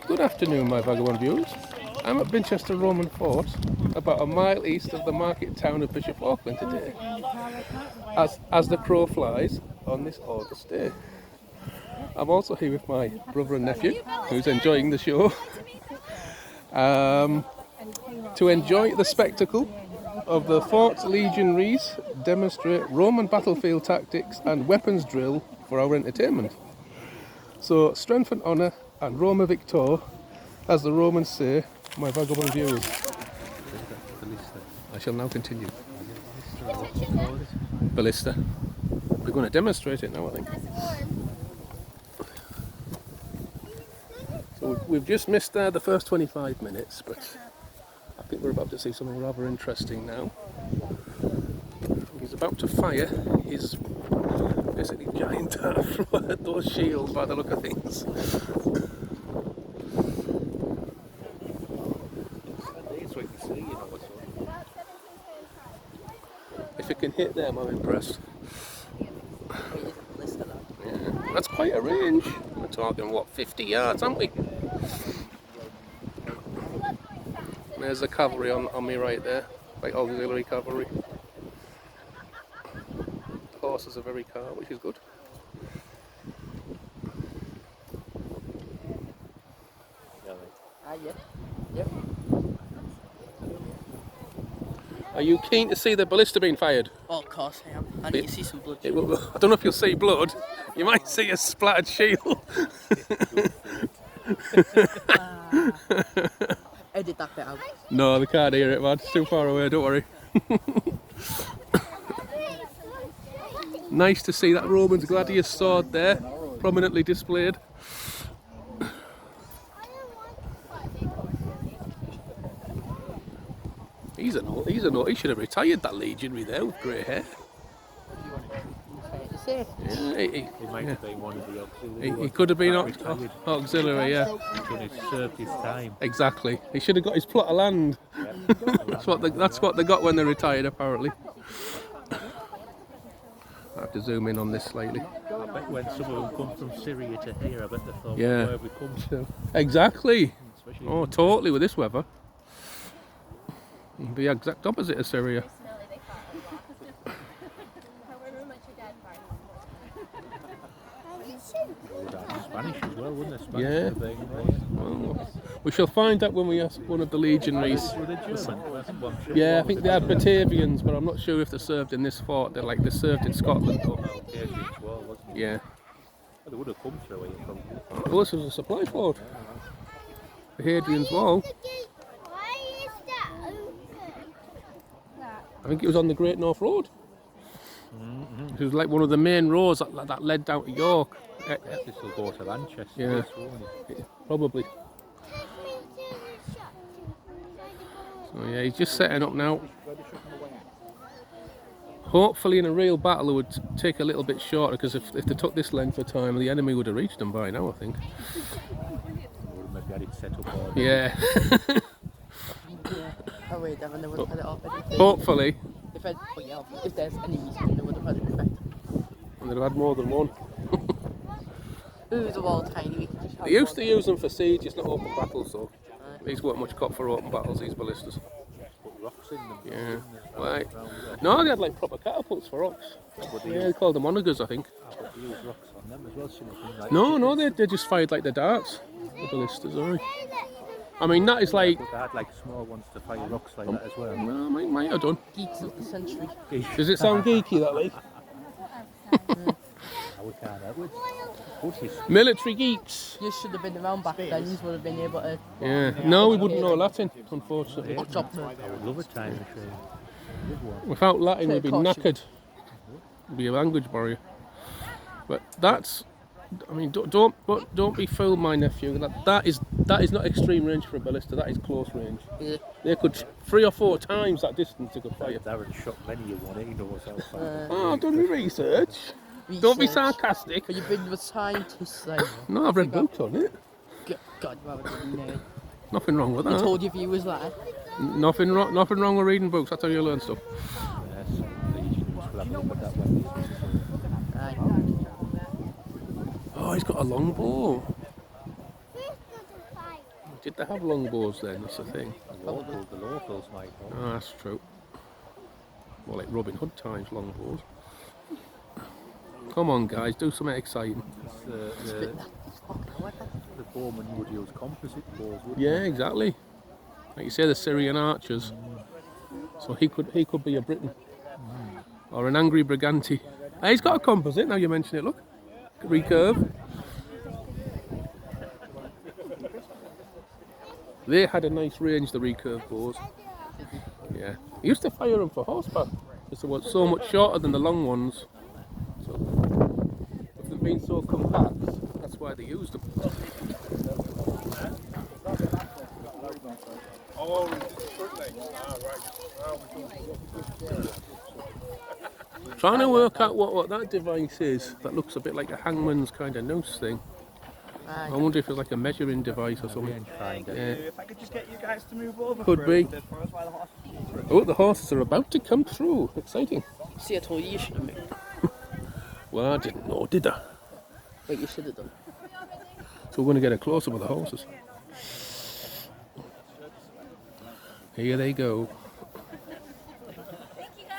Good afternoon, my Vagabond viewers. I'm at Binchester Roman Fort, about a mile east of the market town of Bishop Auckland today, as the crow flies on this August day. I'm also here with my brother and nephew, who's enjoying the show, to enjoy the spectacle of the Fort's legionaries demonstrate Roman battlefield tactics and weapons drill for our entertainment. So, strength and honour and Roma Victor, as the Romans say, my Vagabond viewers. I shall now continue. Ballista. We're going to demonstrate it now, I think. So we've just missed the first 25 minutes, but I think we're about to see something rather interesting now. He's about to fire his basically giant those shields by the look of things. If it can hit them, I'm impressed. Yeah, that's quite a range. We're talking, what, 50 yards, aren't we? There's the cavalry on me right there, like auxiliary cavalry. The horses are very calm, which is good. Yep. Are you keen to see the ballista being fired? Well, of course I am. I need to see some blood. I don't know if you'll see blood. You might see a splattered shield. Edit that bit out. No, they can't hear it, man. It's too far away, don't worry. Nice to see that Roman's gladius sword there, prominently displayed. He should have retired, that legionary there with grey hair. Yeah, he might have been one of the auxiliary. He could have been auxiliary, yeah. He's served his time. Exactly. He should have got his plot of land. Yeah. that's what they got when they retired, apparently. I have to zoom in on this slightly. I bet when some of them come from Syria to here, I bet they thought, yeah. where have we come to? Exactly. Oh, totally with this weather. The exact opposite of Syria. Spanish as well, wouldn't it? Spanish, yeah. Well, we shall find out when we ask one of the legionaries. Yeah, I think they had Batavians, but I'm not sure if they served in this fort. They served in Scotland. Yeah. They would have come through here probably. Well, this was a supply fort. The Hadrian's Wall. I think it was on the Great North Road. It was like one of the main roads that led down to York. This will go to Manchester. Yeah, probably. So yeah, he's just setting up now. Hopefully in a real battle it would take a little bit shorter, because if they took this length of time, the enemy would have reached them by now, I think. Maybe had it set up all yeah. Oh wait, they would have had it off. Hopefully. If there's any reason, they would have had it perfect. And they'd have had more than one. Ooh, the wall tiny. They used to use them for siege, it's not open battles, so these weren't much cut for open battles, these ballistas. Put rocks in them. Yeah. Right. No, they had like proper catapults for rocks. Yeah, they called them onagers, I think. They use rocks on them as well, some of them. Like no, they just fired like the darts, the ballistas, aye. I mean, that is like... They had like small ones to fire rocks like that as well. No, might have done. Geeks of the century. Does it sound geeky, that like? We can't help it. Military geeks. You should have been around back then, you would have been able to... Yeah, no, we wouldn't know Latin, unfortunately. I would love a time machine. Without Latin, we'd be knackered. It'd be a language barrier. But that's... I mean, don't be fooled, my nephew. That is not extreme range for a ballista. That is close range. Yeah. They could 3 or 4 times that distance they could fire. Darren shot many of one. He knows how far. Oh, I've done my research. Don't be sarcastic. But you've been with scientists, like. No, I've read books on it. God, you haven't done it. Nothing wrong with that. You told your viewers that. Nothing wrong with reading books. That's how you learn stuff. Yes, legionaries will have a look at that one. Aye. Oh, he's got a long bow. Did they have longbows then? That's the thing. The locals might know. Oh, that's true. More like Robin Hood times, longbows. Come on, guys, do something exciting. The bowmen would use composite bows, wouldn't Yeah, they? exactly. Like you say, the Syrian archers. So he could be a Briton. Or an angry Briganti. Hey, he's got a composite, now you mention it, look. Recurve. They had a nice range, the recurve bows. Yeah. He used to fire them for horseback. Because they were so much shorter than the long ones. So, if they've been so compact, that's why they used them. Trying to work out what that device is. That looks a bit like a hangman's kind of noose thing. I wonder if it's like a measuring device or something. Yeah. If I could just get you guys to move over. Could be. Oh, the horses are about to come through. Exciting. See, I told you you should have moved. Well, I didn't know, did I? Like you should have done. So we're going to get a close-up of the horses. Here they go.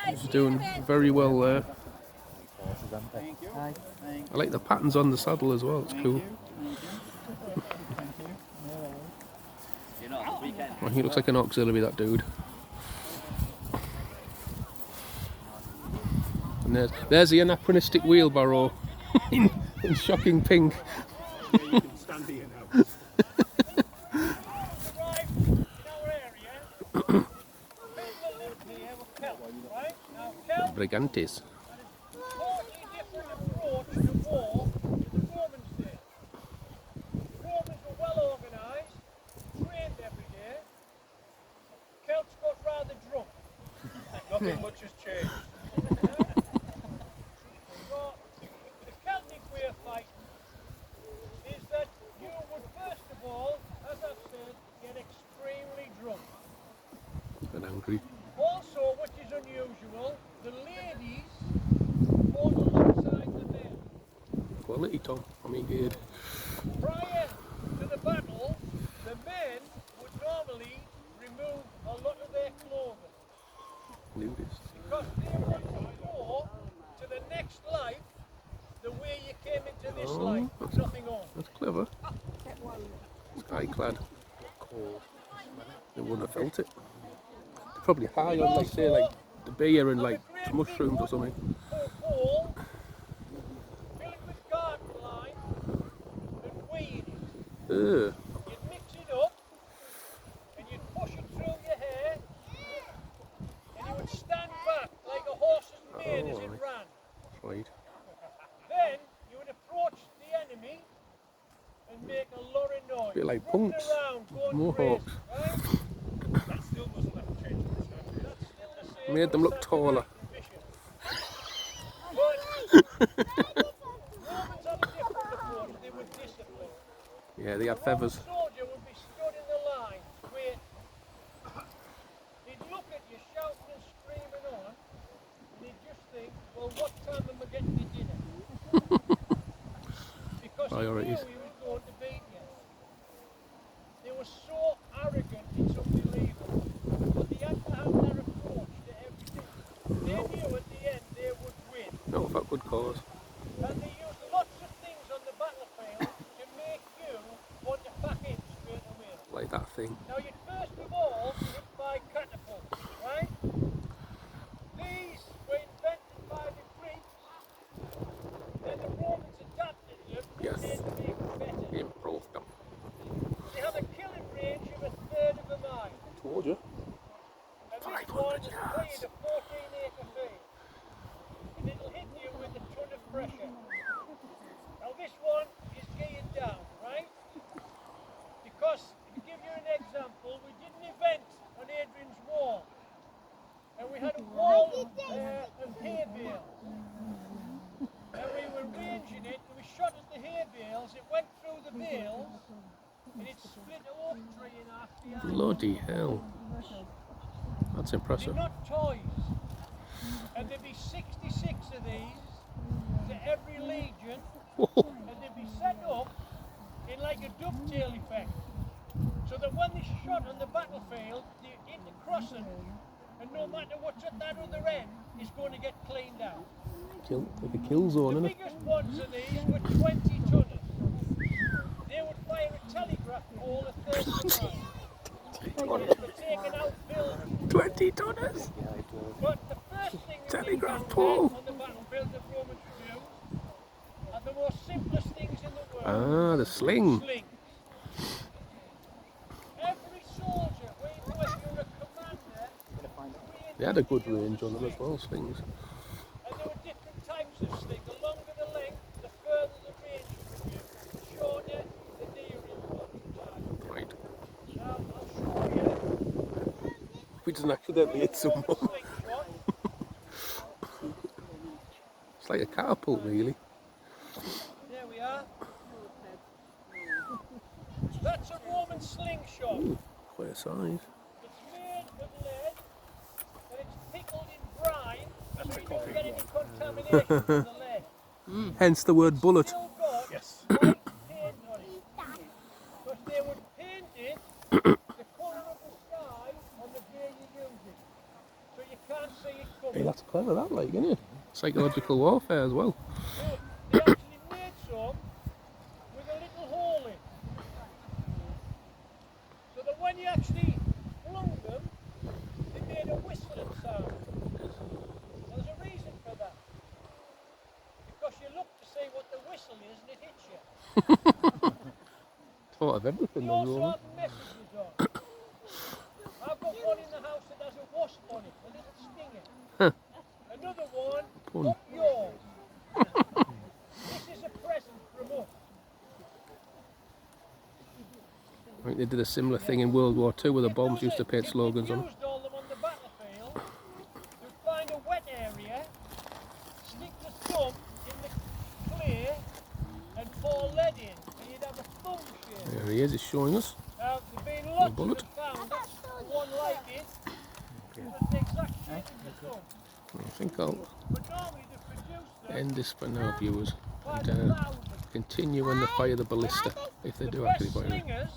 He's doing very well there. I like the patterns on the saddle as well, it's cool. Oh, he looks like an auxiliary, that dude. And there's the anachronistic wheelbarrow in shocking pink. Brigantes. Nothing much has changed. The Celtic way of fighting is that you would first of all, as I've said, get extremely drunk. And angry. Also, which is unusual, the ladies fought alongside the men. Quality, Tom. I mean, good. Prior to the battle, the men would normally remove a lot of their clothing. Nudist. Because they want to go to the next life the way you came into this life, with nothing on. That's clever. Sky clad. Cold. They wouldn't have felt it. They're probably high on, like, say, like the beer and like mushrooms or something. Bowl, fill it with garden lime and weed it. Ugh. You'd mix it up and you'd push it through your hair and you would stand back like a horse's mane as it ran. Right. Then you would approach the enemy and make a lot of noise. Bit like Running punks. around, going Mohawks. crazy, right? That still doesn't have to change. That's still the same. Made them look taller. Romans had a different approach. They were disciplined. Yeah, they had feathers. The soldier would be stood in the line, waiting. He'd look at you shouting and screaming on, and he'd just think, well, what time am I getting to dinner? Because Priorities. he knew he was going to beat you. They were so arrogant, it's unbelievable. But they had to have their approach to everything. They knew at the end they would win. Not without good cause. And they used lots of things on the battlefield to make you want to pack in straight away. Like that thing. Now you'd first of all hit by catapults, right? These were invented by the Greeks, and the Romans adapted them Yes. and made them even better. Improved them. They have a killing range of a third of a mile. Told you. And this 500 one is yards. playing a 14-acre field. And it'll hit you with a ton of pressure. Now this one is geared down, right? Because, to give you an example, we did an event on Adrian's Wall. And we had a wall of hay bales. And we were ranging it, and we shot at the hay bales, it went through the bales, and it split an oak tree in half behind. Bloody hell. That's They're impressive. not toys. And there'd be 66 of these to every legion, and they'd be set up in like a dovetail effect. So that when they shot on the battlefield, they hit the crossing, and no matter what's at that other end, it's going to get cleaned out. Like a kill zone, The isn't it? biggest ones of these were 20 tonners. They would fire a telegraph pole at 30 miles. For taking out buildings. 20 tonners! But the first thing that they Telegraph found pole. on the battlefield that Romans used are the most simplest things in the world. Ah, the sling. Slings. Every soldier, whether you're a commander, They had a good range on them as well, slings. and there were different types of sling. The longer the length, the further the range you could use. The shorter, the nearer you got. Right. Now, I'll show you. If we doesn't accidentally hit someone. Slingshot. It's like a catapult, really. There we are. That's a Roman slingshot. Ooh, quite a size. It's made of lead, and it's pickled in brine, so you don't get any contamination from the lead. Hence the word bullet. Still got white paint on it. Because they would paint it the colour of the sky on the day you use it. So you can't see it Hey, coming. that's clever, that, like, isn't it? Psychological warfare as well. They actually made some with a little hole in. So that when you actually flung them, they made a whistling sound. There's a reason for that. Because you look to see what the whistle is and it hits you. Thought of everything They then, also Roman. have messages on. I've got one in the house that has a wasp on it, a little stinger. Huh. Another one, Fun. up yours. This is a present from us. I think they did a similar thing in World War II where the bombs used to paint slogans on If them. you used all them on the battlefield, you'd find a wet area, stick the thumb in the clay, and pour lead in, and you'd have a thumb shape. There he is, he's showing us. Now, there's been lots bullet. of them found. That's one like it. It's the exact shape of the thumb. I think I'll But normally they produce them end this for now, viewers. by And the thousand. continue when they fire the ballista, if they The do best actually fire it. slingers